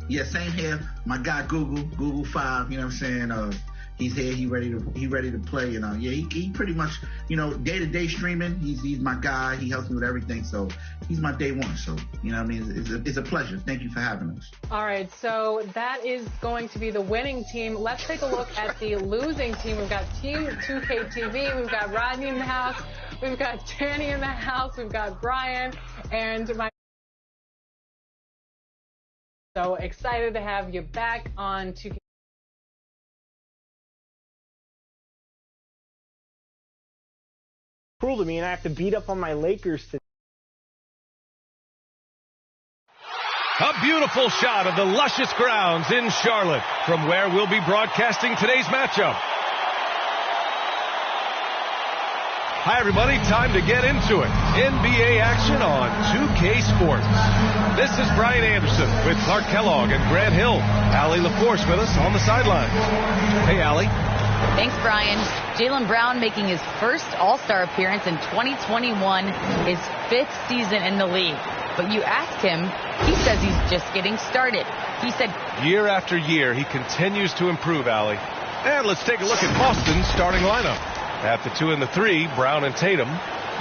Yeah, same here. My guy Google 5, you know what I'm saying? He's here, he ready to play, you know. Yeah, he pretty much, you know, day-to-day streaming, he's my guy, he helps me with everything, so he's my day one, so, you know what I mean? It's a pleasure. Thank you for having us. All right, so that is going to be the winning team. Let's take a look at the losing team. We've got Team 2K TV, we've got Rodney in the house, we've got Danny in the house, we've got Brian, and my... So excited to have you back on 2K. Cruel to me, and I have to beat up on my Lakers today. A beautiful shot of the luscious grounds in Charlotte, from where we'll be broadcasting today's matchup. Hi, everybody. Time to get into it. NBA action on 2K Sports. This is Brian Anderson with Clark Kellogg and Grant Hill. Allie LaForce with us on the sidelines. Hey, Allie. Thanks, Brian. Jaylen Brown making his first All-Star appearance in 2021, his 5th season in the league. But you ask him, he says he's just getting started. He said, year after year, he continues to improve, Allie. And let's take a look at Boston's starting lineup. At the 2 and the 3, Brown and Tatum.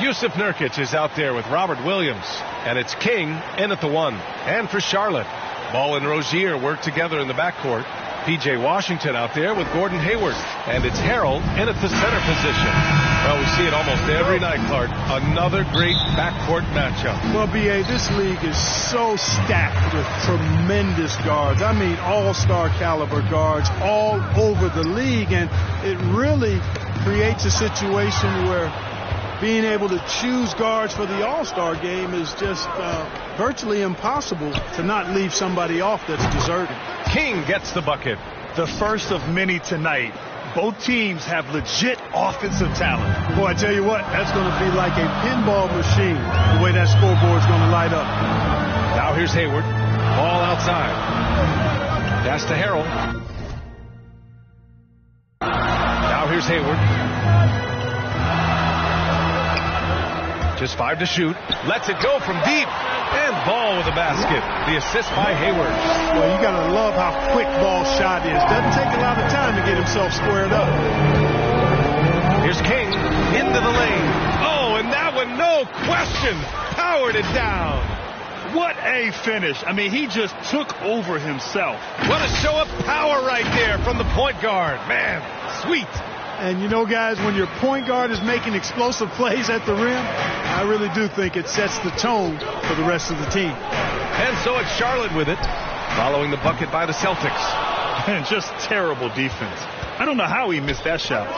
Yusuf Nurkic is out there with Robert Williams. And it's King in at the 1. And for Charlotte, Ball and Rozier work together in the backcourt. P.J. Washington out there with Gordon Hayward. And it's Harrell in at the center position. Well, we see it almost every night, Clark. Another great backcourt matchup. Well, B.A., this league is so stacked with tremendous guards. I mean, all-star caliber guards all over the league. And it really creates a situation where being able to choose guards for the All-Star game is just virtually impossible to not leave somebody off that's deserving. King gets the bucket. The first of many tonight. Both teams have legit offensive talent. Boy, I tell you what, that's going to be like a pinball machine, the way that scoreboard's going to light up. Now here's Hayward. Ball outside. Pass to Harrell. Now here's Hayward. Just 5 to shoot. Lets it go from deep. And Ball with a basket. The assist by Hayward. Well, you got to love how quick Ball's shot is. Doesn't take a lot of time to get himself squared up. Here's King into the lane. Oh, and that one, no question, powered it down. What a finish. I mean, he just took over himself. What a show of power right there from the point guard. Man, sweet. And, you know, guys, when your point guard is making explosive plays at the rim, I really do think it sets the tone for the rest of the team. And so it's Charlotte with it, following the bucket by the Celtics. And just terrible defense. I don't know how he missed that shot.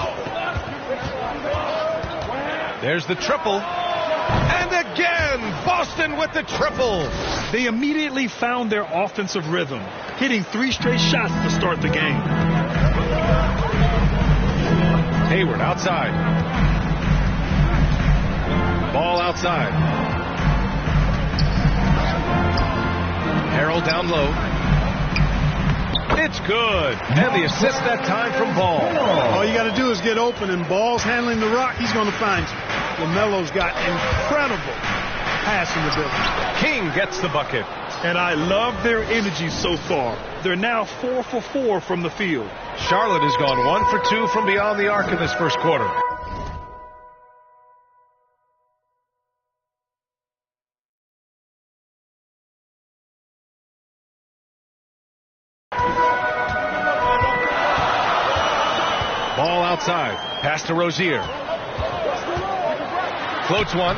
There's the triple. And again, Boston with the triple. They immediately found their offensive rhythm, hitting 3 straight shots to start the game. Hayward outside. Ball outside. Harrell down low. It's good. And the assist that time from Ball. All you got to do is get open, and Ball's handling the rock. He's going to find you. LaMelo's got incredible passing ability. King gets the bucket. And I love their energy so far. They're now 4 for 4 from the field. Charlotte has gone 1 for 2 from beyond the arc in this first quarter. Ball outside. Pass to Rozier. Floats one.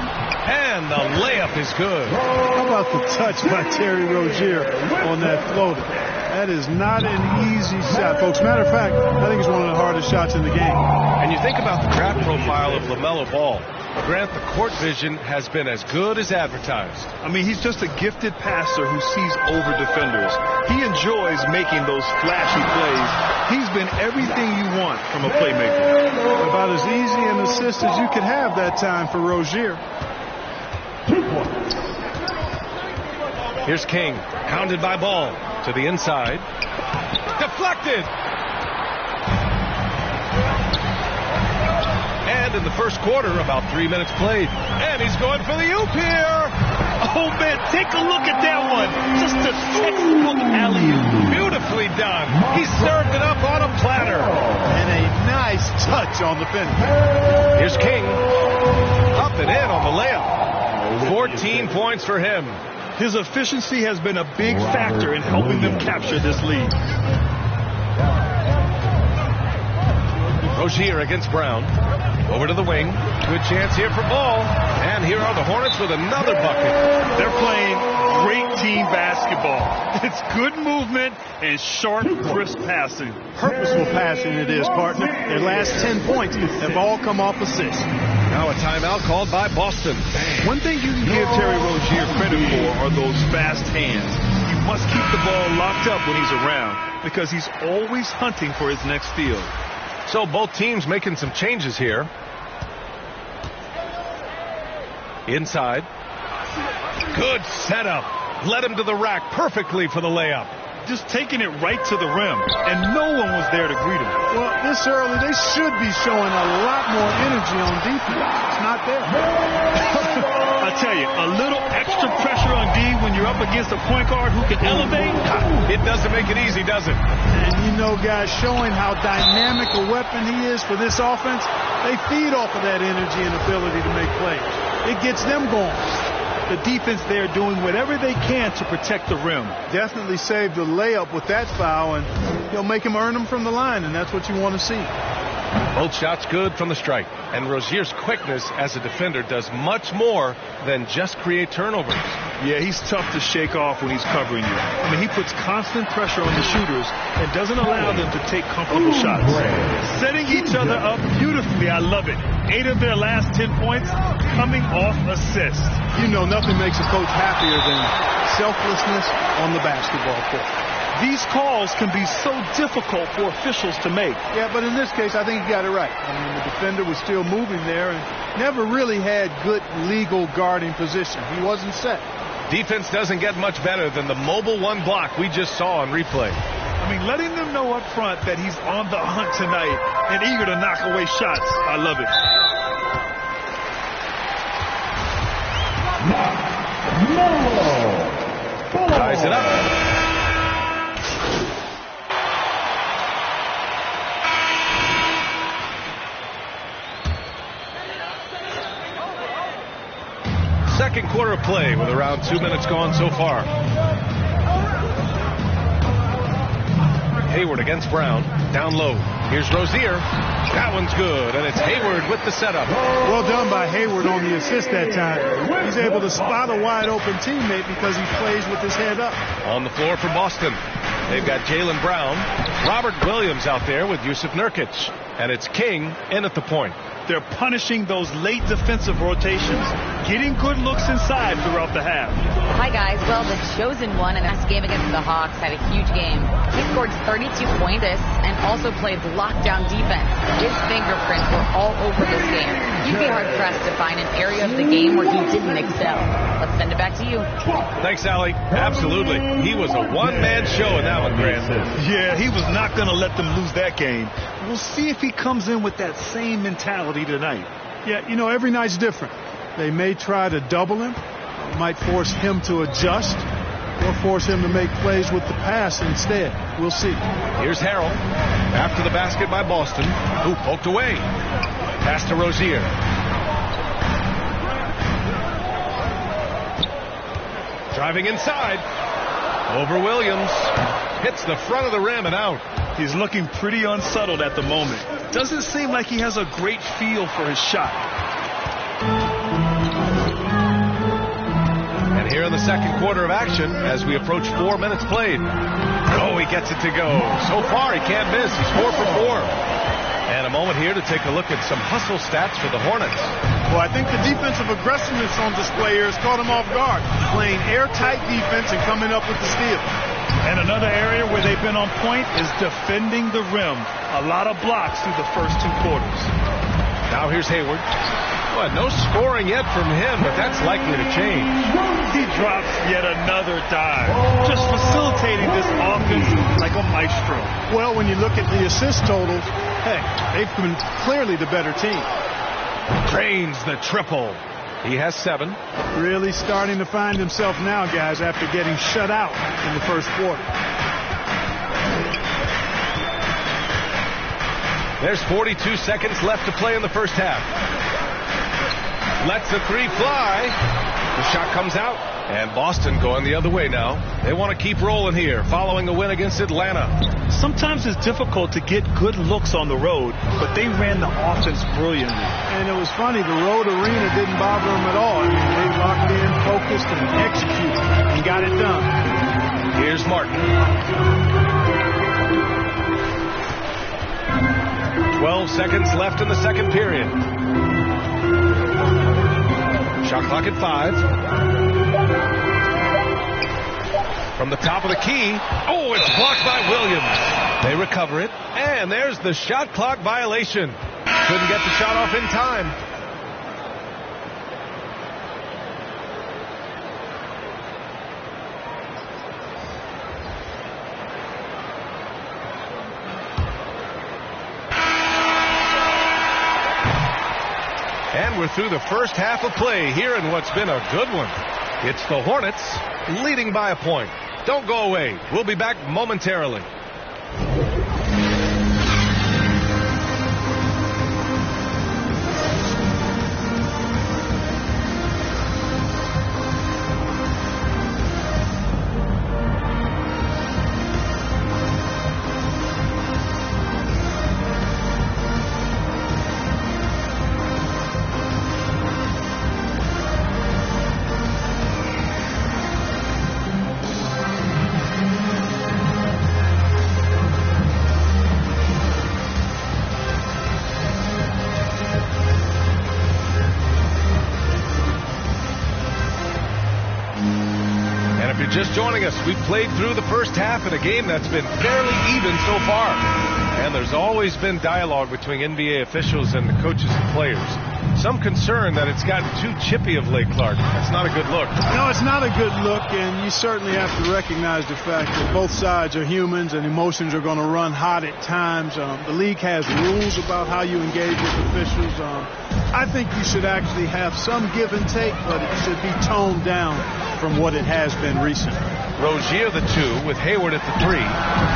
And the layup is good. How about the touch by Terry Rozier on that floater? That is not an easy shot, folks. Matter of fact, I think it's one of the hardest shots in the game. And you think about the craft profile of LaMelo Ball. Grant, the court vision has been as good as advertised. I mean, he's just a gifted passer who sees over defenders. He enjoys making those flashy plays. He's been everything you want from a playmaker. About as easy an assist as you could have that time for Rozier. Here's King, hounded by Ball to the inside. Deflected. And in the first quarter, about 3 minutes played. And he's going for the oop here. Oh, man, take a look at that one. Just a textbook alley-oop. points on the finish. Here's King. Up and in on the layup. 14 points for him. His efficiency has been a big factor in helping them capture this lead. Rozier against Brown. Over to the wing. Good chance here for Ball. And here are the Hornets with another bucket. They're playing great team basketball. It's good movement and sharp, crisp passing. Purposeful passing it is, partner. Their last 10 points have all come off assists. Now a timeout called by Boston. One thing you can give Terry Rozier credit for are those fast hands. You must keep the ball locked up when he's around because he's always hunting for his next steal. So both teams making some changes here. Inside. Good setup. Led him to the rack perfectly for the layup. Just taking it right to the rim, and no one was there to greet him. Well, this early, they should be showing a lot more energy on defense. It's not there. I tell you, a little extra pressure on D when you're up against a point guard who can elevate. It doesn't make it easy, does it? And you know, guys, showing how dynamic a weapon he is for this offense, they feed off of that energy and ability to make plays. It gets them going. The defense there doing whatever they can to protect the rim. Definitely saved the layup with that foul, and he'll make him earn them from the line, and that's what you want to see. Both shots good from the strike. And Rozier's quickness as a defender does much more than just create turnovers. Yeah, he's tough to shake off when he's covering you. I mean, he puts constant pressure on the shooters and doesn't allow them to take comfortable shots. Setting each other up beautifully. I love it. 8 of their last 10 points coming off assists. You know, nothing makes a coach happier than selflessness on the basketball court. These calls can be so difficult for officials to make. Yeah, but in this case, I think he got it right. I mean, the defender was still moving there and never really had good legal guarding position. He wasn't set. Defense doesn't get much better than the mobile one block we just saw on replay. I mean, letting them know up front that he's on the hunt tonight and eager to knock away shots. I love it. Ties it up. Second quarter of play with around 2 minutes gone so far. Hayward against Brown. Down low. Here's Rozier. That one's good, and it's Hayward with the setup. Well done by Hayward on the assist that time. He's able to spot a wide-open teammate because he plays with his head up. On the floor for Boston, they've got Jaylen Brown, Robert Williams out there with Yusuf Nurkic, and it's King in at the point. They're punishing those late defensive rotations, getting good looks inside throughout the half. Hi, guys. Well, the chosen one in this game against the Hawks had a huge game. He scored 32 points and also played lockdown defense. His fingerprints were all over this game. You'd be hard-pressed to find an area of the game where he didn't excel. Let's send it back to you. Thanks, Allie. Absolutely. He was a one-man show in that one, Grant. Yeah, he was not going to let them lose that game. We'll see if he comes in with that same mentality tonight. Yeah, you know, every night's different. They may try to double him, might force him to adjust, or force him to make plays with the pass instead. We'll see. Here's Harrell after the basket by Boston, who poked away. Pass to Rozier. Driving inside. Over Williams. Hits the front of the rim and out. He's looking pretty unsettled at the moment. Doesn't seem like he has a great feel for his shot. And here in the second quarter of action, as we approach 4 minutes played. Oh, he gets it to go. So far, he can't miss. He's 4 for 4. And a moment here to take a look at some hustle stats for the Hornets. Well, I think the defensive aggressiveness on display here has caught him off guard. Playing airtight defense and coming up with the steal. And another area where they've been on point is defending the rim. A lot of blocks through the first 2 quarters. Now here's Hayward. Well, no scoring yet from him, but that's likely to change. He drops yet another dive, just facilitating this offense like a maestro. Well, when you look at the assist totals, hey, they've been clearly the better team. Drains the triple. He has 7. Really starting to find himself now, guys, after getting shut out in the first quarter. There's 42 seconds left to play in the first half. Lets the three fly. The shot comes out. And Boston going the other way now. They want to keep rolling here following a win against Atlanta. Sometimes it's difficult to get good looks on the road, but they ran the offense brilliantly. And it was funny, the road arena didn't bother them at all. I mean, they locked in, focused, and executed, and got it done. Here's Martin. 12 seconds left in the second period. Shot clock at 5. From the top of the key. Oh, it's blocked by Williams. They recover it. And there's the shot clock violation. Couldn't get the shot off in time. And we're through the first half of play here in what's been a good one. It's the Hornets leading by a point. Don't go away. We'll be back momentarily. Just joining us, we've played through the first half in a game that's been fairly even so far. And there's always been dialogue between NBA officials and the coaches and players. Some concern that it's gotten too chippy of late, Clark. That's not a good look. No, it's not a good look, and you certainly have to recognize the fact that both sides are humans and emotions are going to run hot at times. The league has rules about how you engage with officials. I think you should actually have some give and take, but it should be toned down from what it has been recently. Rozier the 2 with Hayward at the 3.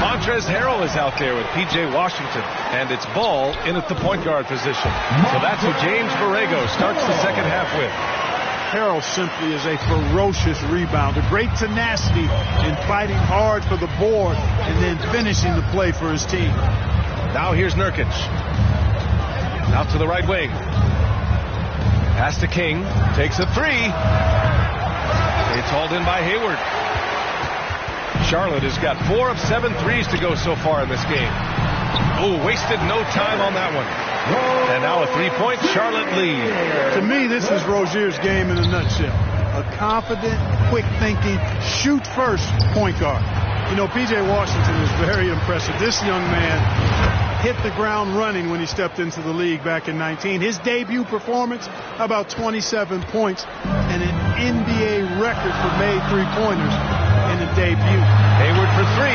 Montrezl Harrell is out there with P.J. Washington, and it's Ball in at the point guard position. So that's who James Borrego starts the second half with. Harrell simply is a ferocious rebounder. Great tenacity in fighting hard for the board and then finishing the play for his team. Now here's Nurkic. Out to the right wing. Pass to King. Takes a 3. It's hauled in by Hayward. Charlotte has got 4 of 7 threes to go so far in this game. Oh, wasted no time on that one. And now a 3-point Charlotte lead. To me, this is Rozier's game in a nutshell. A confident, quick-thinking, shoot-first point guard. You know, P.J. Washington is very impressive. This young man hit the ground running when he stepped into the league back in 19. His debut performance, about 27 points, and an NBA record for made three-pointers in a debut. Hayward for 3.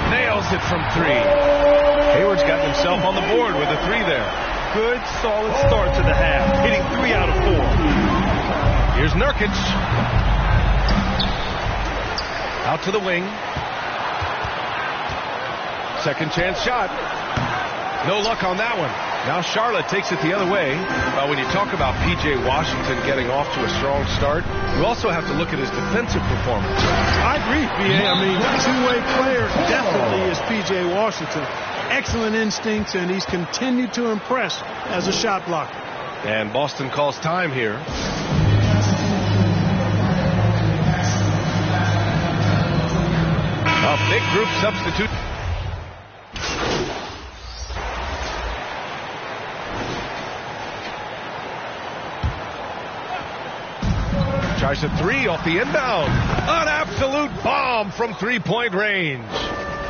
Nails it from 3. Hayward's got himself on the board with a 3 there. Good, solid start to the half, hitting 3 out of 4. Here's Nurkic. Out to the wing. Second chance shot. No luck on that one. Now Charlotte takes it the other way. When you talk about P.J. Washington getting off to a strong start, you also have to look at his defensive performance. I agree, B.A. I mean, two-way player definitely is P.J. Washington. Excellent instincts, and he's continued to impress as a shot blocker. And Boston calls time here. A big group substitute. Tries a 3 off the inbound. An absolute bomb from three-point range.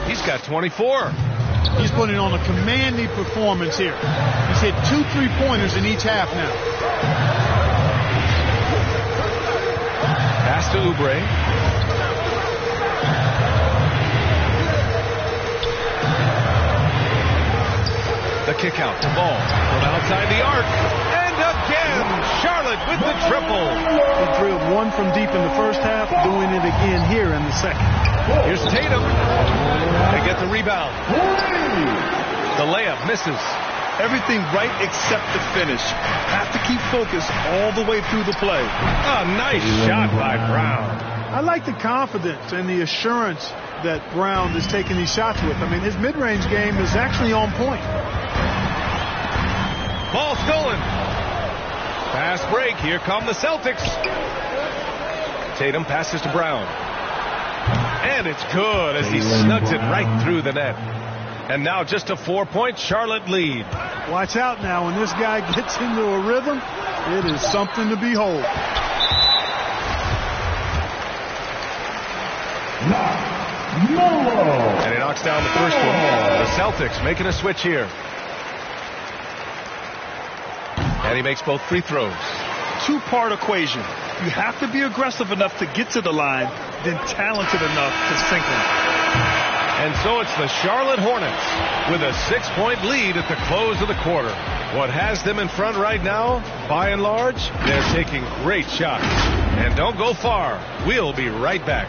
He's got 24. He's putting on a commanding performance here. He's hit 2 3-pointers in each half now. Pass to Oubre. The kick out to Ball from outside the arc. And again, Charlotte with the triple. He drilled 1 from deep in the first half, doing it again here in the second. Here's Tatum. They get the rebound. The layup misses. Everything right except the finish. Have to keep focused all the way through the play. A nice shot by Brown. I like the confidence and the assurance that Brown is taking these shots with. I mean, his mid-range game is actually on point. Ball stolen. Fast break. Here come the Celtics. Tatum passes to Brown. And it's good as he snugs it right through the net. And now just a 4-point Charlotte lead. Watch out now. When this guy gets into a rhythm, it is something to behold. And he knocks down the first one. The Celtics making a switch here. And he makes both free throws. Two-part equation. You have to be aggressive enough to get to the line, then talented enough to sink them. And so it's the Charlotte Hornets with a 6-point lead at the close of the quarter. What has them in front right now, by and large, they're taking great shots. And don't go far. We'll be right back.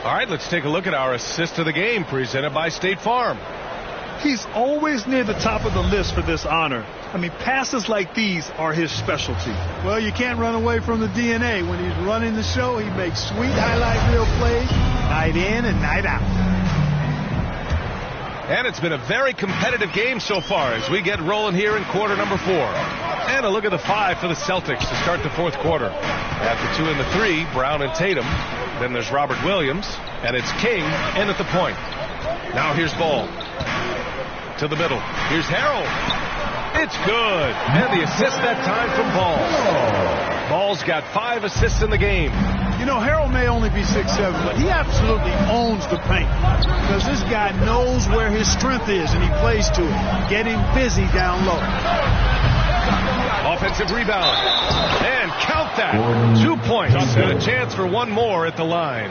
All right, let's take a look at our assist of the game presented by State Farm. He's always near the top of the list for this honor. I mean, passes like these are his specialty. Well, you can't run away from the DNA. When he's running the show, he makes sweet highlight reel plays night in and night out. And it's been a very competitive game so far as we get rolling here in quarter number 4. And a look at the 5 for the Celtics to start the fourth quarter. At the 2 and the 3, Brown and Tatum. Then there's Robert Williams, and it's King in at the point. Now here's Ball. To the middle. Here's Harrell. It's good. And the assist that time from Ball. Ball's got 5 assists in the game. You know, Harrell may only be 6'7", but he absolutely owns the paint. Because this guy knows where his strength is, and he plays to it. Getting busy down low. Offensive rebound. And count that. 2 points. And a chance for one more at the line.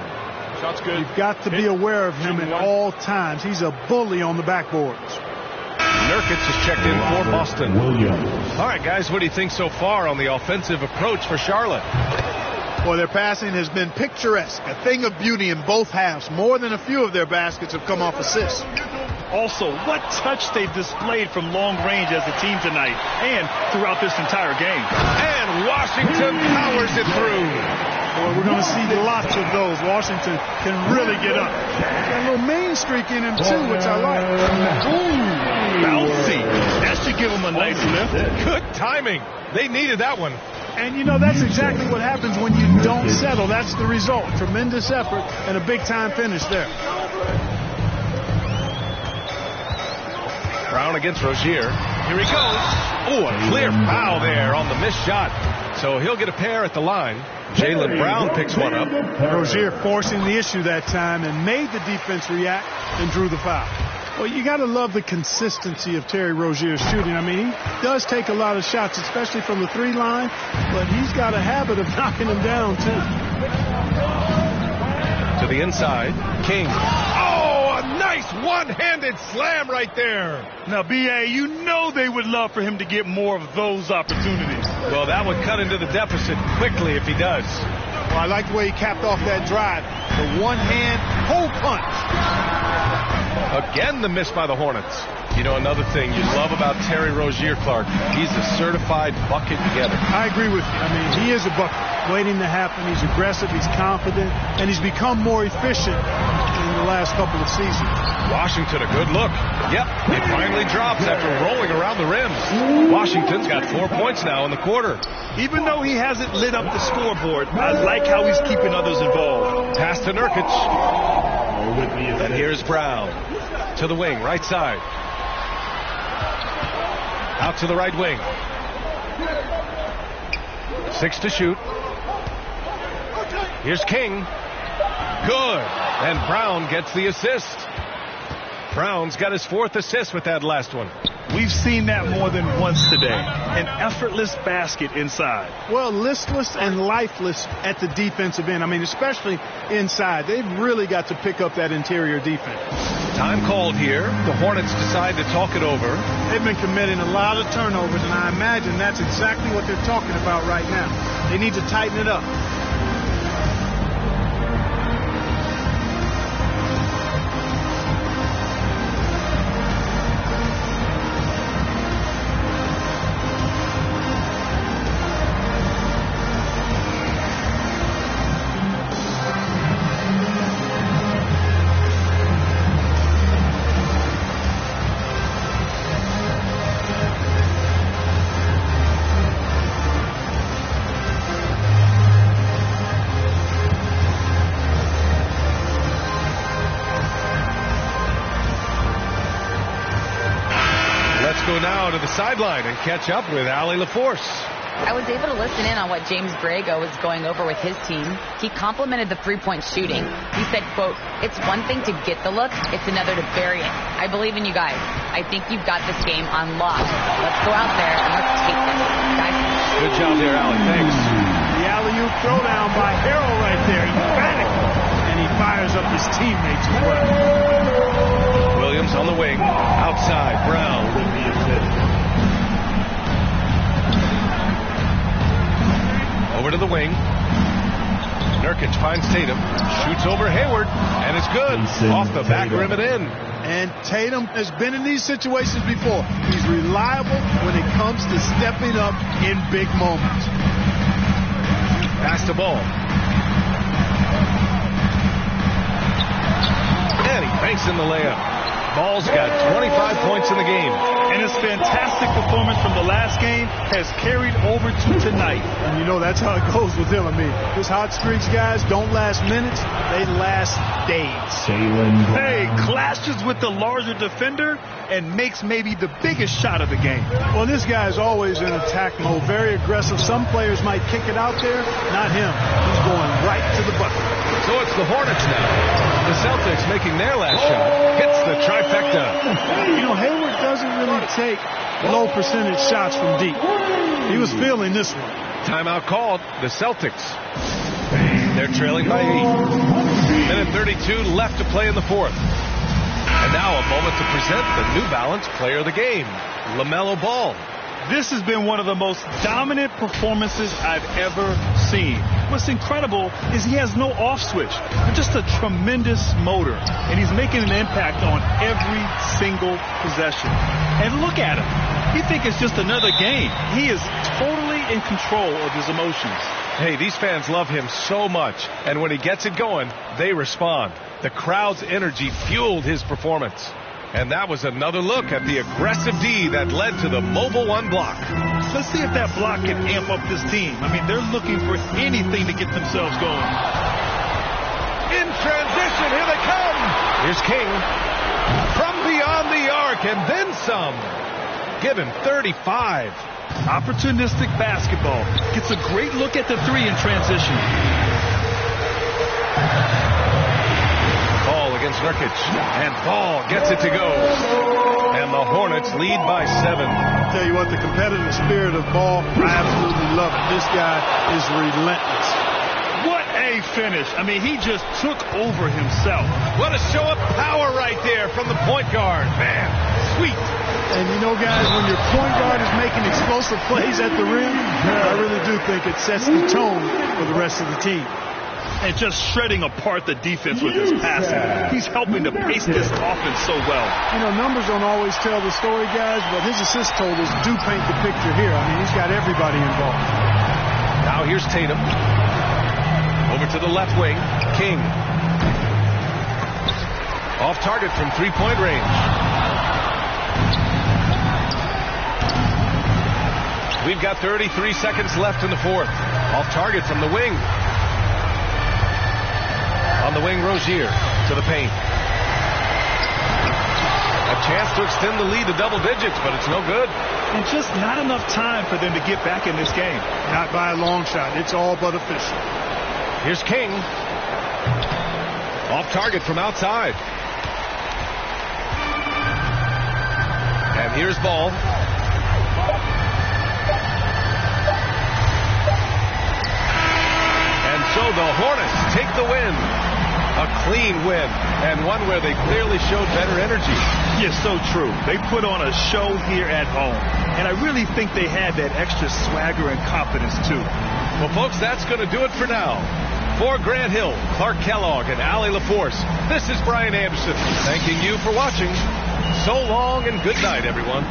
Shot's good. You've got to be aware of him at all times. He's a bully on the backboards. Nurkic is checked in for Boston. All right, guys, what do you think so far on the offensive approach for Charlotte? Well, their passing has been picturesque, a thing of beauty in both halves. More than a few of their baskets have come off assists. Also, what touch they've displayed from long range as a team tonight and throughout this entire game. And Washington powers it through. Boy, we're going to see lots of those. Washington can really get up. Got a little main streak in him, too, which I like. Ooh, bouncy. That should give him a nice lift. Good timing. They needed that one. And, you know, that's exactly what happens when you don't settle. That's the result. Tremendous effort and a big-time finish there. Brown against Rozier. Here he goes. Oh, a clear foul there on the missed shot. So he'll get a pair at the line. Jaylen Brown picks one up. Rozier forcing the issue that time and made the defense react and drew the foul. Well, you got to love the consistency of Terry Rozier's shooting. I mean, he does take a lot of shots, especially from the 3 line, but he's got a habit of knocking them down, too. To the inside, King. Oh, a nice one-handed slam right there. Now, B.A., you know they would love for him to get more of those opportunities. Well, that would cut into the deficit quickly if he does. Well, I like the way he capped off that drive. The one-hand hole punch. Again, the miss by the Hornets. You know, another thing you love about Terry Rozier, Clark, he's a certified bucket getter. I agree with you. I mean, he is a bucket waiting to happen. He's aggressive, he's confident, and he's become more efficient in the last couple of seasons. Washington, a good look. Yep, it finally drops after rolling around the rims. Washington's got 4 points now in the quarter. Even though he hasn't lit up the scoreboard, I like how he's keeping others involved. Pass to Nurkic. And here's Brown. To the wing, right side. Out to the right wing. 6 to shoot. Here's King. Good. And Brown gets the assist. Brown's got his 4th assist with that last one. We've seen that more than once today. An effortless basket inside. Well, listless and lifeless at the defensive end. I mean, especially inside. They've really got to pick up that interior defense. Time called here. The Hornets decide to talk it over. They've been committing a lot of turnovers, and I imagine that's exactly what they're talking about right now. They need to tighten it up. Now to the sideline and catch up with Allie LaForce. I was able to listen in on what James Borrego was going over with his team. He complimented the three-point shooting. He said, quote, "It's one thing to get the look, it's another to bury it. I believe in you guys. I think you've got this game on lock. Let's go out there and let's take this, guys." Good job there, Allie. Thanks. The alley-oop throwdown by Harrell right there. Emphatic. And he fires up his teammates as well. Williams on the wing. Outside. Brown. Over to the wing. Nurkic finds Tatum. Shoots over Hayward. And it's good. Off the back rim and in. And Tatum has been in these situations before. He's reliable when it comes to stepping up in big moments. Pass the ball. And he banks in the layup. Ball's got 25 points in the game. And his fantastic performance from the last game has carried over to tonight. And you know, that's how it goes with him. I mean, his hot streaks, guys, don't last minutes. They last days. Hey, clashes with the larger defender and makes maybe the biggest shot of the game. Well, this guy is always in attack mode, very aggressive. Some players might kick it out there. Not him. He's going right to the bucket. So it's the Hornets now. The Celtics making their last shot. Hits the trifecta. You know, Hayward doesn't really take low percentage shots from deep. He was feeling this one. Timeout called. The Celtics. They're trailing by 8. Minute 32 left to play in the fourth. And now a moment to present the New Balance Player of the Game, LaMelo Ball. This has been one of the most dominant performances I've ever seen. What's incredible is he has no off switch, just a tremendous motor, and he's making an impact on every single possession. And look at him. You think it's just another game. He is totally in control of his emotions. Hey, these fans love him so much, and when he gets it going, they respond. The crowd's energy fueled his performance. And that was another look at the aggressive D that led to the mobile one block. Let's see if that block can amp up this team. I mean, they're looking for anything to get themselves going. In transition, here they come. Here's King from beyond the arc and then some. Give him 35. Opportunistic basketball. Gets a great look at the three in transition. Ball against Nurkic, and Ball gets it to go. And the Hornets lead by 7. I'll tell you what, the competitive spirit of Ball, I absolutely love it. This guy is relentless. What a finish. I mean, he just took over himself. What a show of power right there from the point guard. Man, sweet. And you know, guys, when your point guard is making explosive plays at the rim, I really do think it sets the tone for the rest of the team. And just shredding apart the defense with his passing. He's helping to pace this offense so well. You know, numbers don't always tell the story, guys, but his assist totals do paint the picture here. I mean, he's got everybody involved. Now here's Tatum. Over to the left wing. King. Off target from three-point range. We've got 33 seconds left in the fourth. Off target from the wing. On the wing, Rozier to the paint. A chance to extend the lead to double digits, but it's no good. And just not enough time for them to get back in this game. Not by a long shot. It's all but official. Here's King. Off target from outside. And Here's Ball. And so the Hornets take the win. A clean win, and one where they clearly showed better energy. Yes, so true. They put on a show here at home, and I really think they had that extra swagger and confidence, too. Well, folks, that's going to do it for now. For Grant Hill, Clark Kellogg, and Allie LaForce, this is Brian Anderson, thanking you for watching. So long and good night, everyone.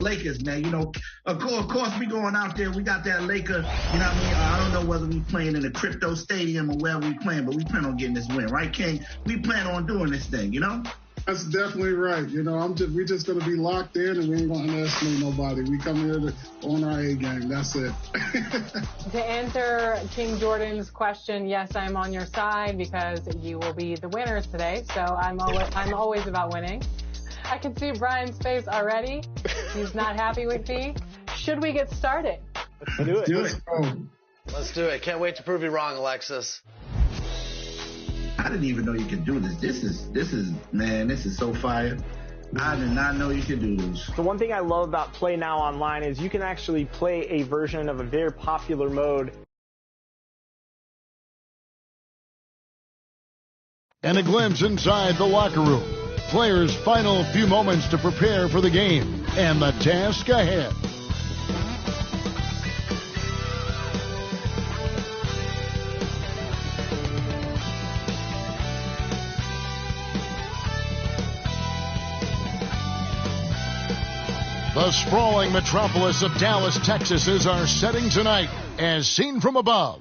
Lakers, man. You know, of course, we going out there. We got that Laker. You know what I mean? I don't know whether we playing in a crypto stadium or wherever we playing, but we plan on getting this win, right, King? We plan on doing this thing, you know? That's definitely right. You know, we just gonna be locked in, and we ain't gonna underestimate nobody. We come here on our A game. That's it. To answer King Jordan's question, yes, I'm on your side because you will be the winners today. So I'm always about winning. I can see Brian's face already. He's not happy with me. Should we get started? Let's do it. Let's do it. Can't wait to prove you wrong, Alexis. I didn't even know you could do this. This is so fire. I did not know you could do this. The one thing I love about Play Now Online is you can actually play a version of a very popular mode. And a glimpse inside the locker room. Players' final few moments to prepare for the game and the task ahead. The sprawling metropolis of Dallas, Texas is our setting tonight, as seen from above.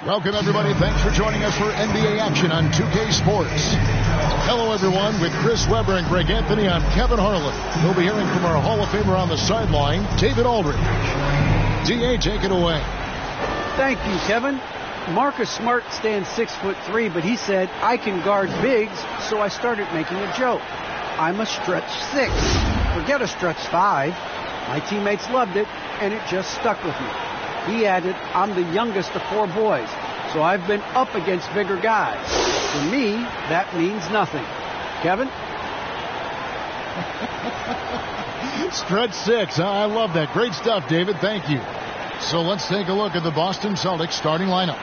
Welcome, everybody. Thanks for joining us for NBA action on 2K Sports. Hello, everyone. With Chris Webber and Greg Anthony, I'm Kevin Harlan. We'll be hearing from our Hall of Famer on the sideline, David Aldridge. DA, take it away. Thank you, Kevin. Marcus Smart stands 6'3", but he said, I can guard bigs, so I started making a joke. I'm a stretch 6. Forget a stretch 5. My teammates loved it, and it just stuck with me. He added, I'm the youngest of 4 boys, so I've been up against bigger guys. For me, that means nothing. Kevin? Stretch 6. I love that. Great stuff, David. Thank you. So let's take a look at the Boston Celtics starting lineup.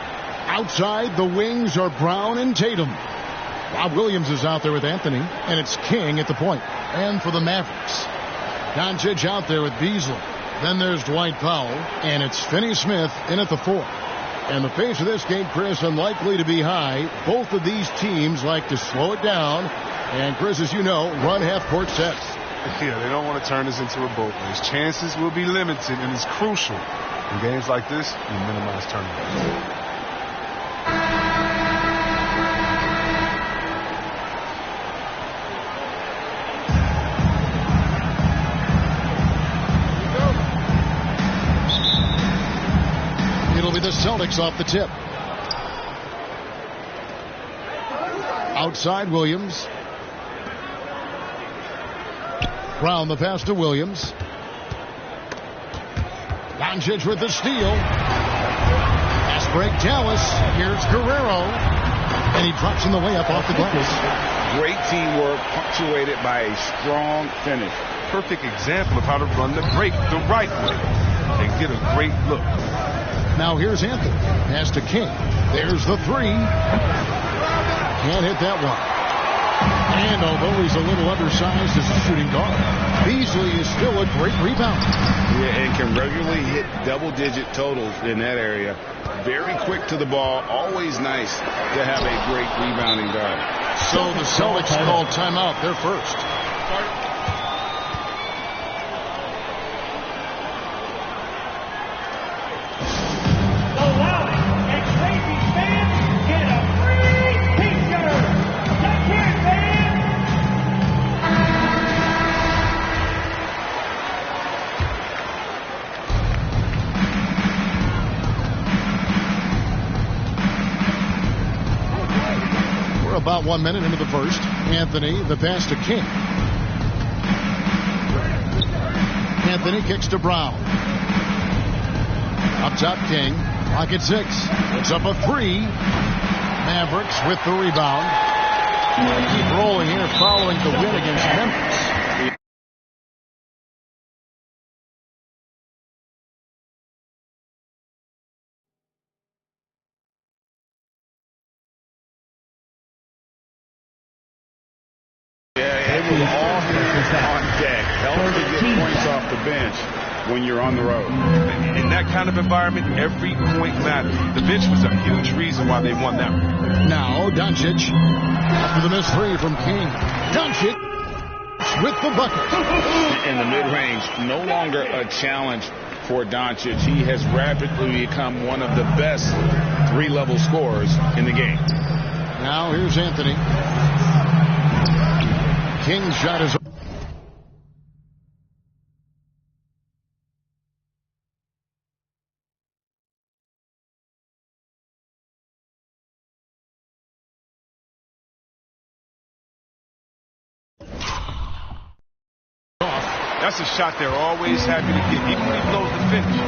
Outside, the wings are Brown and Tatum. Rob Williams is out there with Anthony, and it's King at the point. And for the Mavericks, Doncic out there with Beasley. Then there's Dwight Powell, and it's Finney-Smith in at the 4. And the pace of this game, Chris, unlikely to be high. Both of these teams like to slow it down. And, Chris, as you know, run half-court sets. Yeah, they don't want to turn this into a boat race. Chances will be limited, and it's crucial. In games like this, you minimize turnovers. It'll be the Celtics off the tip. Outside, Williams. Brown the pass to Williams. Doncic with the steal. Pass break, Dallas. Here's Guerrero. And he drops in the way up off the glass. Great teamwork punctuated by a strong finish. Perfect example of how to run the break the right way and get a great look. Now here's Anthony. Pass to King. There's the 3. Can't hit that one. And although he's a little undersized as a shooting guard, Beasley is still a great rebounder. Yeah, and can regularly hit double-digit totals in that area. Very quick to the ball. Always nice to have a great rebounding guard. So the Celtics call timeout. They're first. About 1 minute into the first. Anthony, the pass to King. Anthony kicks to Brown. Up top, King. Clock at 6. It's up a 3. Mavericks with the rebound. Keep rolling here following the win against Memphis. On deck, help to get points off the bench when you're on the road. In that kind of environment, every point matters. The bench was a huge reason why they won that one. Now Doncic after the missed 3 from King. Doncic with the bucket. In the mid-range, no longer a challenge for Doncic. He has rapidly become one of the best three-level scorers in the game. Now here's Anthony. King's shot is That's a shot they're always happy to get, even when he blows the finish.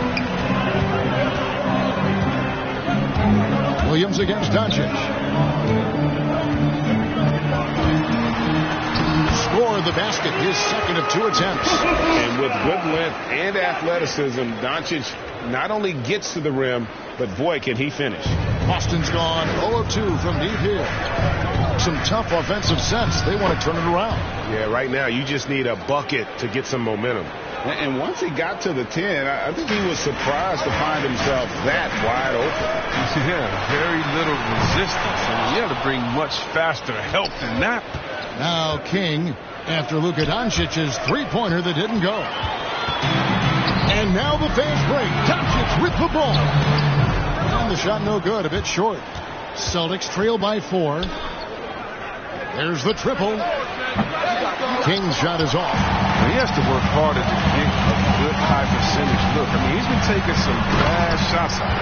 Williams against Doncic. Score the basket, his second of 2 attempts. And with good length and athleticism, Doncic not only gets to the rim, but boy, can he finish. Boston's gone 0-2 from deep here. Some tough offensive sets. They want to turn it around. Yeah, right now you just need a bucket to get some momentum. And once he got to the 10, I think he was surprised to find himself that wide open. Yeah, very little resistance. And you have to bring much faster help than that. Now King after Luka Doncic's three-pointer that didn't go. And now the fast break. Doncic with the ball. And the shot no good, a bit short. Celtics trail by 4. There's the triple. King's shot is off. He has to work harder to get a good high percentage look. I mean, he's been taking some bad shots out.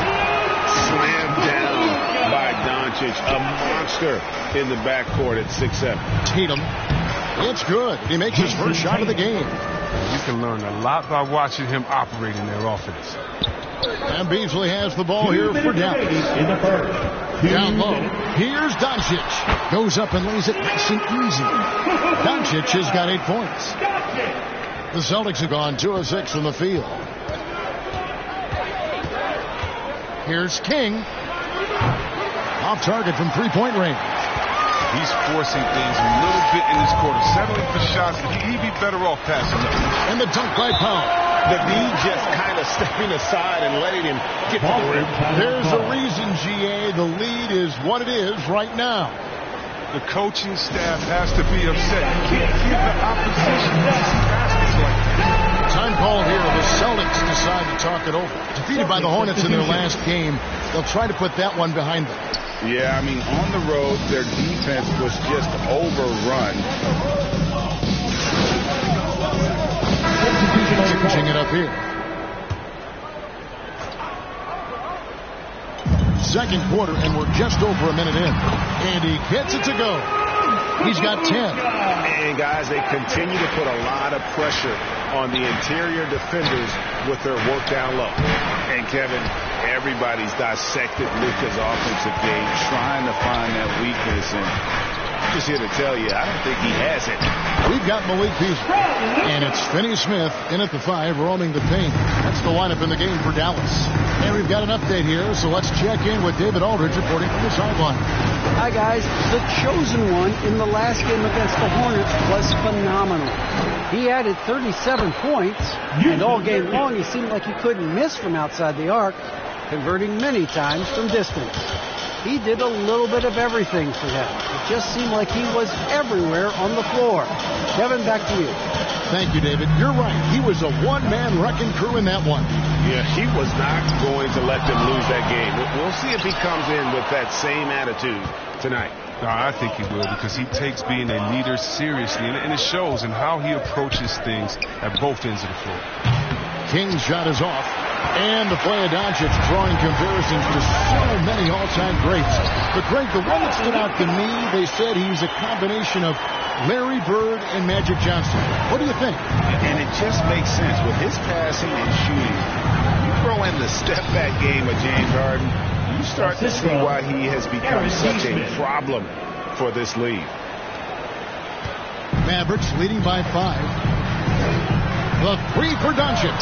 Slammed down by Doncic, a monster in the backcourt at 6'7". Tatum. It's good. He makes his first shot of the game. You can learn a lot by watching him operate in their offense. And Beasley has the ball here for Dallas. Down low. Here's Doncic. Goes up and lays it nice and easy. Doncic has got 8 points. The Celtics have gone 2 of 6 from the field. Here's King. Off target from 3-point range. He's forcing things a little bit in this quarter, settling for shots. He'd be better off passing up. And the dunk by Powell. The D just kind of stepping aside and letting him get to the rim. There's a reason, GA. The lead is what it is right now. The coaching staff has to be upset. You can't give the opposition baskets like that. Time call here. The Celtics decide to talk it over. Defeated by the Hornets in their last game, they'll try to put that one behind them. Yeah, I mean, on the road, their defense was just overrun. Finishing it up here. Second quarter, and we're just over a minute in. And he gets it to go. He's got 10. And, guys, they continue to put a lot of pressure on the interior defenders with their work down low. And, Kevin, everybody's dissected Luka's offensive game, trying to find that weakness. And I'm just here to tell you, I don't think he has it. We've got Malik Beasley. And it's Finney-Smith in at the 5, roaming the paint. That's the lineup in the game for Dallas. And we've got an update here, so let's check in with David Aldridge reporting from the sideline. Hi, guys. The chosen one in the last game against the Hornets was phenomenal. He added 37 points, and all game long he seemed like he couldn't miss from outside the arc, converting many times from distance. He did a little bit of everything for them. It just seemed like he was everywhere on the floor. Kevin, back to you. Thank you, David. You're right. He was a one-man wrecking crew in that one. Yeah, he was not going to let them lose that game. We'll see if he comes in with that same attitude tonight. No, I think he will, because he takes being a leader seriously, and it shows in how he approaches things at both ends of the floor. King's shot is off. And the play of Doncic drawing comparisons to so many all-time greats. But, Greg, the one that stood out to me, they said he's a combination of Larry Bird and Magic Johnson. What do you think? And it just makes sense. With his passing and shooting, you throw in the step-back game of James Harden, you start to see why he has become such a problem for this league. Mavericks leading by 5. The 3 for Doncic.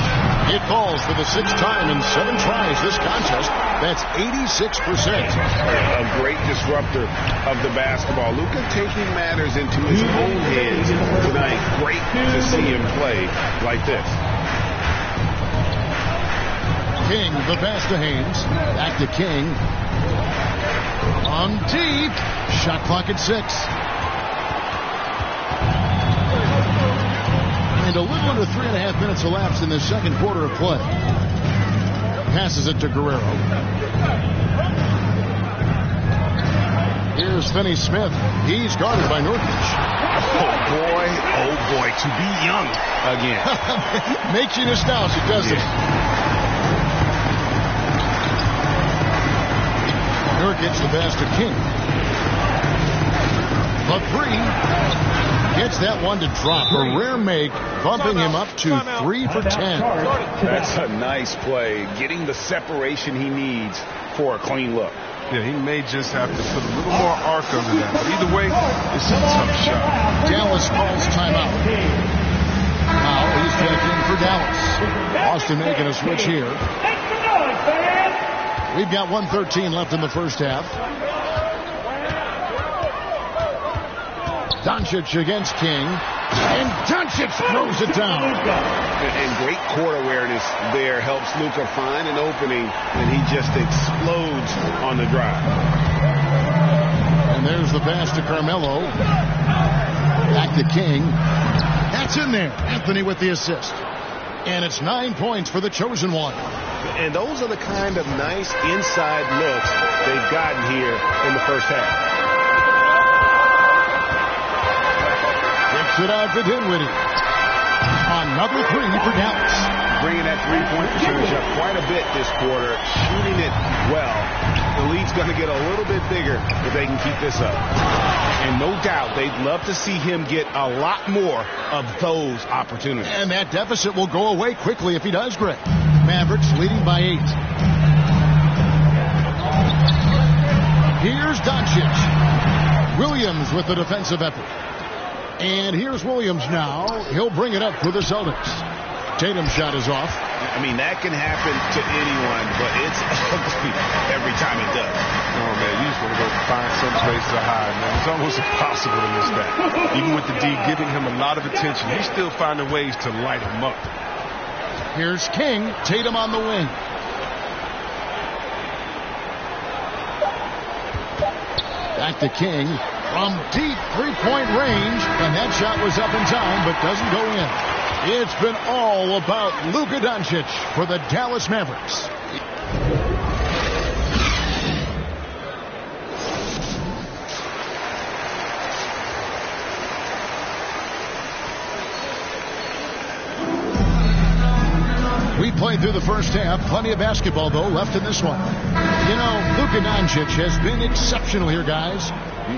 It falls for the 6th time in 7 tries this contest. That's 86%. A great disruptor of the basketball. Luka taking matters into his own hands tonight. Great to see him play like this. King, the pass to Haynes. Back to King. On deep. Shot clock at 6. And a little under 3.5 minutes elapsed in the second quarter of play. Passes it to Guerrero. Here's Finney Smith. He's guarded by Nurkic. Oh boy, to be young again. Makes you nostalgic, doesn't it? Nurkic the pass to King. The three. Gets that one to drop. A rare make, bumping him up to 3 for 10. That's a nice play. Getting the separation he needs for a clean look. Yeah, he may just have to put a little more arc under that. But either way, it's a tough shot. Dallas calls timeout. Now he's checked in for Dallas. Boston making a switch here. We've got 1:13 left in the first half. Doncic against King. And Doncic throws it down. And great court awareness there helps Luka find an opening, and he just explodes on the drive. And there's the pass to Carmelo. Back to King. That's in there. Anthony with the assist. And it's 9 points for the chosen one. And those are the kind of nice inside looks they've gotten here in the first half. Kicks it out to Dinwiddie. Another three for Dallas. Bringing that three-point percentage up quite a bit this quarter. Shooting it well. The lead's going to get a little bit bigger if they can keep this up. And no doubt they'd love to see him get a lot more of those opportunities. And that deficit will go away quickly if he does, Greg. Mavericks leading by 8. Here's Doncic. Williams with the defensive effort. And here's Williams now. He'll bring it up for the Celtics. Tatum's shot is off. I mean, that can happen to anyone, but it's ugly every time it does. Oh, man, you just want to go find some place to hide, man. It's almost impossible to miss that. Even with the D giving him a lot of attention, he's still finding ways to light him up. Here's King. Tatum on the wing. Back to King. From deep three-point range, and that shot was up in time, but doesn't go in. It's been all about Luka Doncic for the Dallas Mavericks. We played through the first half. Plenty of basketball, though, left in this one. You know, Luka Doncic has been exceptional here, guys.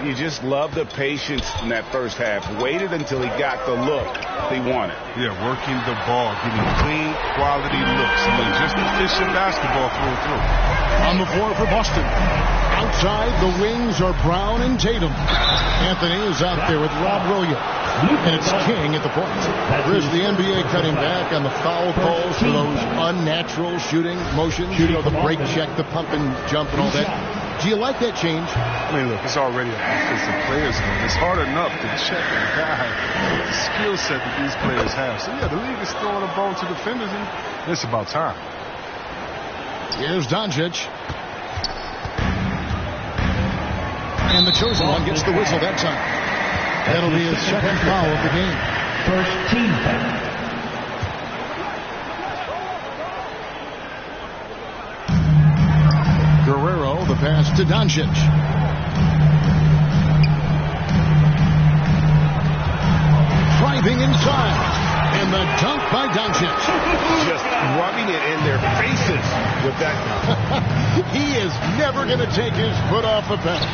You just love the patience in that first half. Waited until he got the look he wanted. Yeah, working the ball, getting clean, quality looks. I mean, just efficient basketball through and through. On the floor for Boston. Outside, the wings are Brown and Tatum. Anthony is out there with Rob Williams. And it's King at the point. There's the NBA cutting back on the foul calls for those unnatural shooting motions. You know, the break check, the pump and jump and all that. Do you like that change? I mean, look, it's already an offensive player's game. It's hard enough to check a guy with the skill set that these players have. So, yeah, the league is throwing a bone to defenders, and it's about time. Here's Doncic. And the chosen one gets the whistle that time. That'll be his second foul of the game. First team foul. Guerrero, the pass to Doncic. Driving inside. And the dunk by Doncic. Just rubbing it in their faces with that. He is never going to take his foot off the pedal.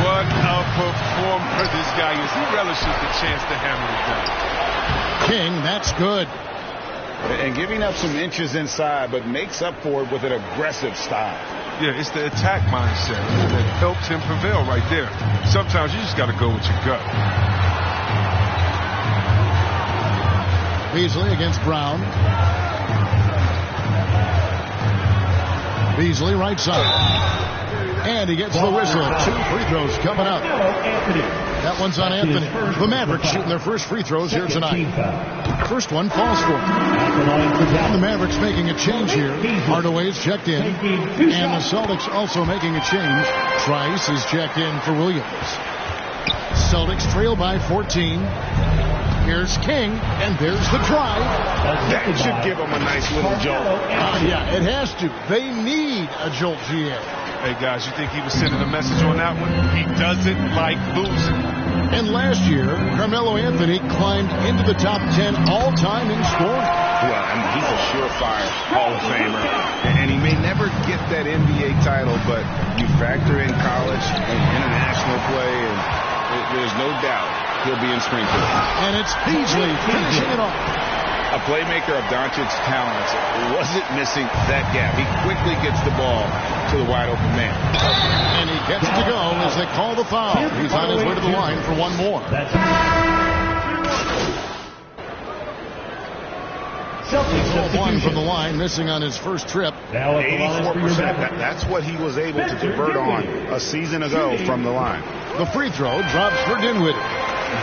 What a performer this guy is. He relishes the chance to hammer it down. King, that's good. And giving up some inches inside, but makes up for it with an aggressive style. Yeah, it's the attack mindset that helps him prevail right there. Sometimes you just got to go with your gut. Beasley against Brown. Beasley right side. And he gets the whistle. 2 free throws coming up. That one's on Anthony. The Mavericks shooting their first free throws here tonight. First one falls for him. And the Mavericks making a change here. Hardaway's checked in. And the Celtics also making a change. Trice is checked in for Williams. Celtics trail by 14. Here's King, and there's the drive. That should give them a nice little jolt. Yeah, it has to. They need a jolt, GA. Hey, guys, you think he was sending a message on that one? He doesn't like losing. And last year, Carmelo Anthony climbed into the top 10 all-time in scoring. Well, I mean, he's a surefire Hall of Famer, and he may never get that NBA title, but you factor in college and international play, and there's no doubt he'll be in Springfield. And it's Beasley finishing it off. A playmaker of Doncic's talents wasn't missing that gap. He quickly gets the ball to the wide open man. And he gets it to go as they call the foul. He's on his way to the line for one more. One from the line, missing on his first trip. 84%. That's what he was able to convert on a season ago from the line. The free throw drops for Dinwiddie.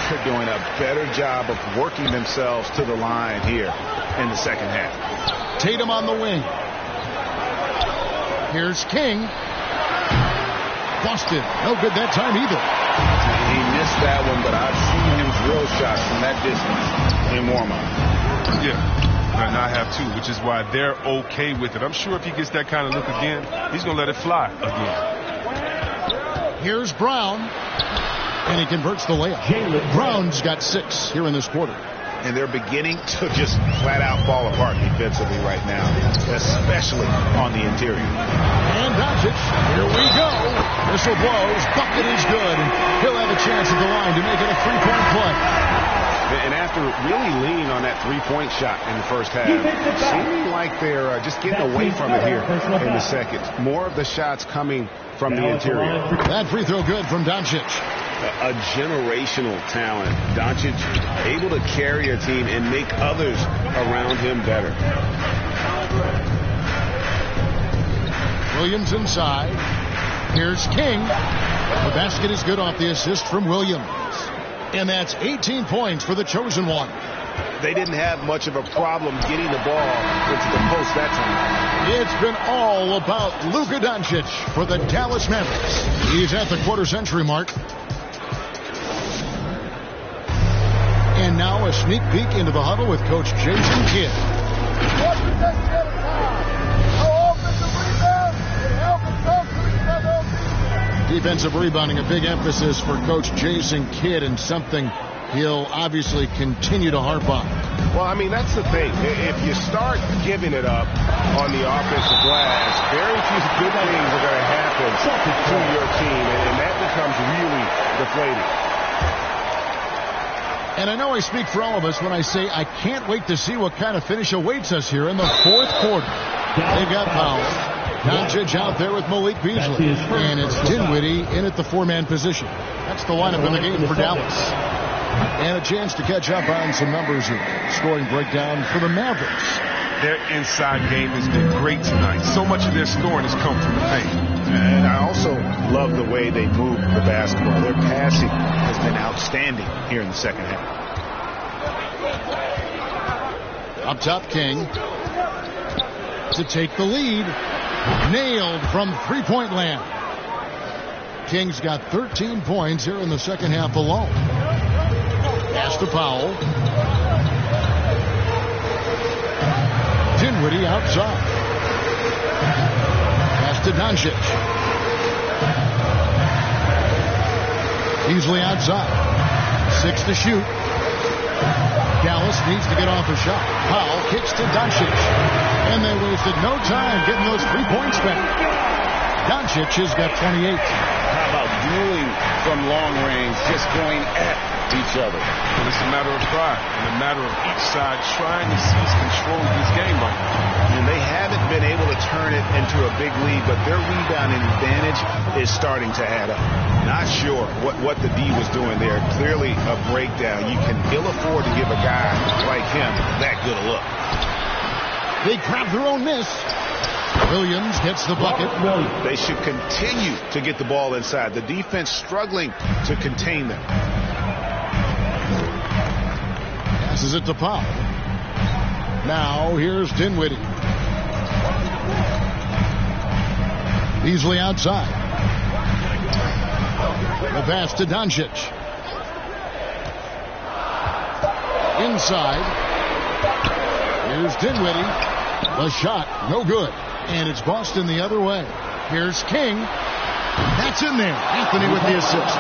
They're doing a better job of working themselves to the line here in the second half. Tatum on the wing. Here's King. Boston, no good that time either. He missed that one, but I've seen him drill shots from that distance in warm-up. Yeah, and I have too, which is why they're okay with it. I'm sure if he gets that kind of look again, he's going to let it fly again. Here's Brown. And he converts the layup. Brown's got 6 here in this quarter. And they're beginning to just flat out fall apart defensively right now, especially on the interior. And Doncic, here we go. Whistle blows, bucket is good, and he'll have a chance at the line to make it a 3-point play. And after really leaning on that 3-point shot in the first half, seeming like they're just getting away from it here in the second. More of the shots coming from the interior. That free throw good from Doncic. A generational talent. Doncic able to carry a team and make others around him better. Williams inside. Here's King. The basket is good off the assist from Williams. And that's 18 points for the chosen one. They didn't have much of a problem getting the ball into the post that time. It's been all about Luka Doncic for the Dallas Mavericks. He's at the quarter-century mark. And now a sneak peek into the huddle with Coach Jason Kidd. Defensive rebounding, a big emphasis for Coach Jason Kidd, and something he'll obviously continue to harp on. Well, I mean, that's the thing. If you start giving it up on the offensive glass, very few good things are going to happen to your team, and that becomes really deflating. And I know I speak for all of us when I say I can't wait to see what kind of finish awaits us here in the fourth quarter. They've got Powell. Doncic out there with Malik Beasley. And it's Dinwiddie in at the 4-man position. That's the lineup in the game for Dallas. And a chance to catch up on some numbers here. Scoring breakdown for the Mavericks. Their inside game has been great tonight. So much of their scoring has come from the paint. And I also love the way they move the basketball. Their passing has been outstanding here in the second half. Up top, King to take the lead. Nailed from three-point land. King's got 13 points here in the second half alone. Pass to Powell. Dinwiddie outside. Pass to Doncic. Beasley outside. 6 to shoot. Dallas needs to get off a shot. Powell kicks to Doncic. And they wasted no time getting those 3 points back. Doncic has got 28. How about dueling from long range, just going at each other? And it's a matter of pride and a matter of each side trying to seize control of this game right now. And they haven't been able to turn it into a big lead, but their rebounding advantage is starting to add up. Not sure what the D was doing there. Clearly a breakdown. You can ill afford to give a guy like him that good a look. They grab their own miss. Williams gets the bucket. They should continue to get the ball inside. The defense struggling to contain them. Passes it to Powell. Now here's Dinwiddie. Beasley outside. The pass to Doncic. inside. Here's Dinwiddie. The shot, no good. And it's Boston the other way. Here's King. That's in there. Anthony with the assist.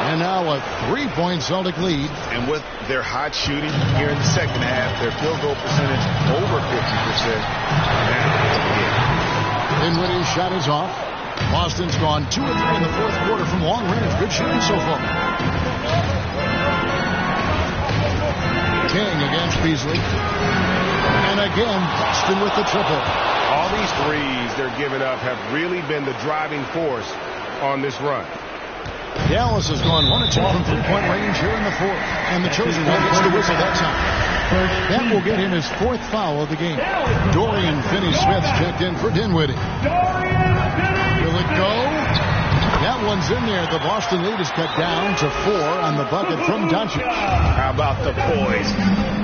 And now a 3-point Celtic lead. And with their hot shooting here in the second half, their field goal percentage over 50%. Dinwiddie's shot is off. Boston's gone 2 of 3 in the fourth quarter from long range. Good shooting so far. King against Beasley. And again, Boston with the triple. All these threes they're giving up have really been the driving force on this run. Dallas has gone 1 of 2 from 3-point range here in the fourth. And the chosen one gets the whistle that time. That will get him his 4th foul of the game. Dorian Finney-Smith's checked in for Dinwiddie. Will it go? That one's in there. The Boston lead is cut down to 4 on the bucket from Doncic. How about the poise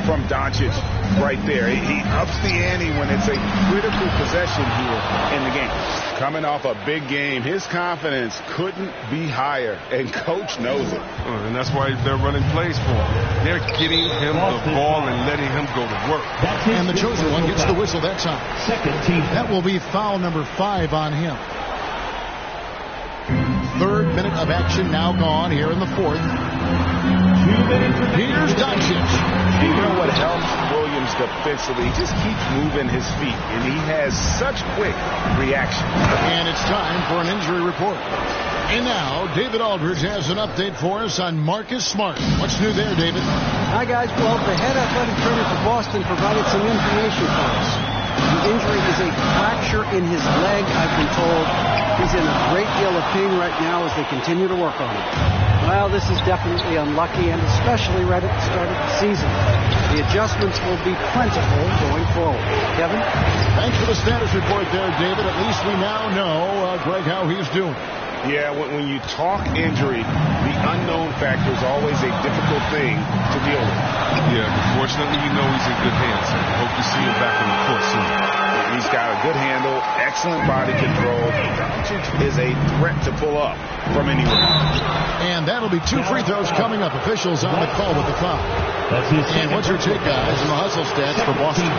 from Doncic right there? He ups the ante when it's a critical possession here in the game. Coming off a big game, his confidence couldn't be higher, and Coach knows it. And that's why they're running plays for him. They're getting him the ball and letting him go to work. And the chosen one gets the whistle that time. That will be foul number 5 on him. 3rd minute of action now gone here in the fourth. Here's Doncic. You know what helps Williams defensively? He just keeps moving his feet, and he has such quick reaction. And it's time for an injury report. And now, David Aldridge has an update for us on Marcus Smart. What's new there, David? Hi, guys. Well, the head athletic trainer for Boston provided some information for us. The injury is a fracture in his leg, I've been told. He's in a great deal of pain right now as they continue to work on it. Well, this is definitely unlucky, and especially right at the start of the season. The adjustments will be plentiful going forward. Kevin? Thanks for the status report there, David. At least we now know, Greg, how he's doing. Yeah, when you talk injury, the unknown factor is always a difficult thing to deal with. Yeah, but fortunately, you know he's in good hands. Hope to see him back on the court soon. He's got a good handle, excellent body control. Doncic is a threat to pull up from anywhere. And that'll be 2 free throws coming up. Officials on the call with the foul. And what's your take, guys, on the hustle stats for Boston?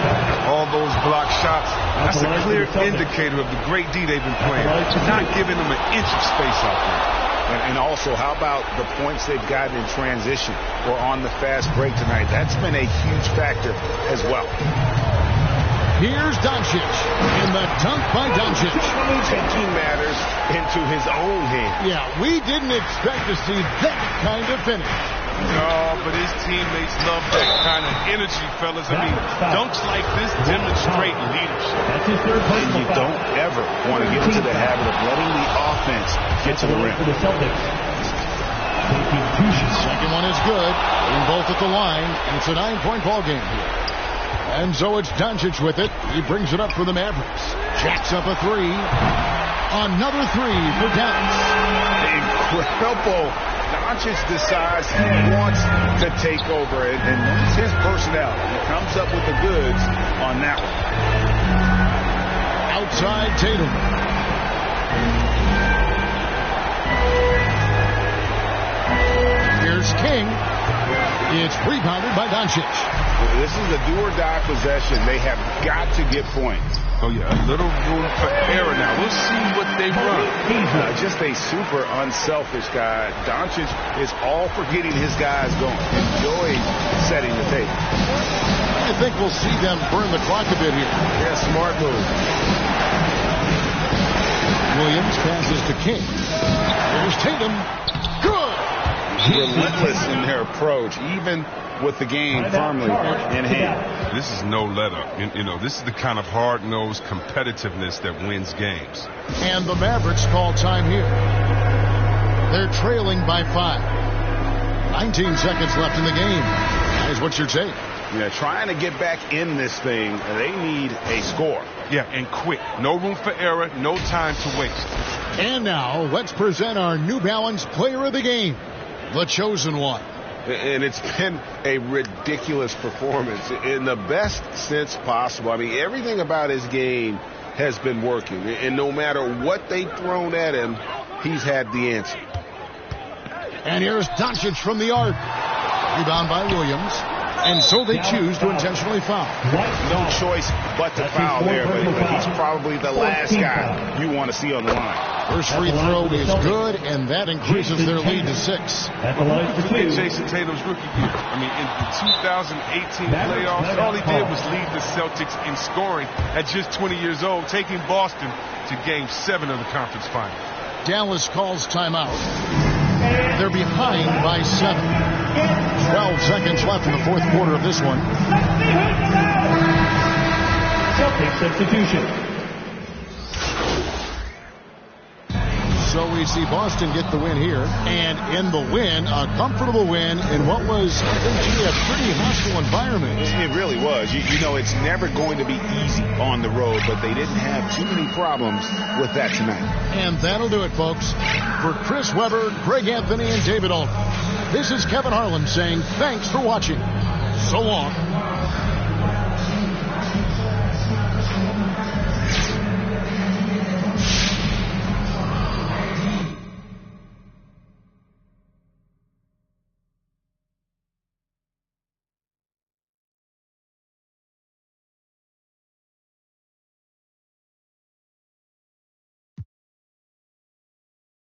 All those block shots, that's a clear indicator of the great D they've been playing. Not giving them an inch of space out there. And also, how about the points they've gotten in transition or on the fast break tonight? That's been a huge factor as well. Here's Doncic, and the dunk by Doncic. Taking matters into his own hands. Yeah, we didn't expect to see that kind of finish. No, but his teammates love that kind of energy, fellas. I mean, dunks like this demonstrate leadership. And you don't ever want to get into the habit of letting the offense get to the rim. Second one is good, and both at the line, and it's a 9-point ball game here. And so it's Doncic with it. He brings it up for the Mavericks. Jacks up a 3. Another 3 for Dallas. Incredible. Doncic decides he wants to take over it, and that's his personality. He comes up with the goods on that one. Outside Tatum. Here's King. It's rebounded by Doncic. This is a do-or-die possession. They have got to get points. Oh, yeah, a little room for error now. We'll see what they run. Just a super unselfish guy. Doncic is all for getting his guys going, enjoying setting the table. I think we'll see them burn the clock a bit here. Yeah, smart move. Williams passes to King. There's Tatum. Good. Relentless in their approach, even with the game firmly in hand. This is no let-up. You know, this is the kind of hard-nosed competitiveness that wins games. And the Mavericks call time here. They're trailing by 5. 19 seconds left in the game. Guys, what's your take? Yeah, trying to get back in this thing, they need a score. Yeah, and quick. No room for error, no time to waste. And now, let's present our New Balance Player of the Game, the chosen one. And it's been a ridiculous performance in the best sense possible. I mean, everything about his game has been working. And no matter what they've thrown at him, he's had the answer. And here's Doncic from the arc. Rebound by Williams. And so they choose to intentionally foul. No choice but to foul there, but he's probably the last guy you want to see on the line. First free throw is good, and that increases their lead to 6. In Jason Tatum's rookie year, I mean, in the 2018 playoffs, all he did was lead the Celtics in scoring at just 20 years old, taking Boston to Game 7 of the conference final. Dallas calls timeout. They're behind by 7. 12 seconds left in the fourth quarter of this one. Celtics substitution. So we see Boston get the win here, and in the win, a comfortable win in what was, I think, a pretty hostile environment. It really was. You know, it's never going to be easy on the road, but they didn't have too many problems with that tonight. And that'll do it, folks. For Chris Webber, Greg Anthony, and David Alton, this is Kevin Harlan saying thanks for watching. So long.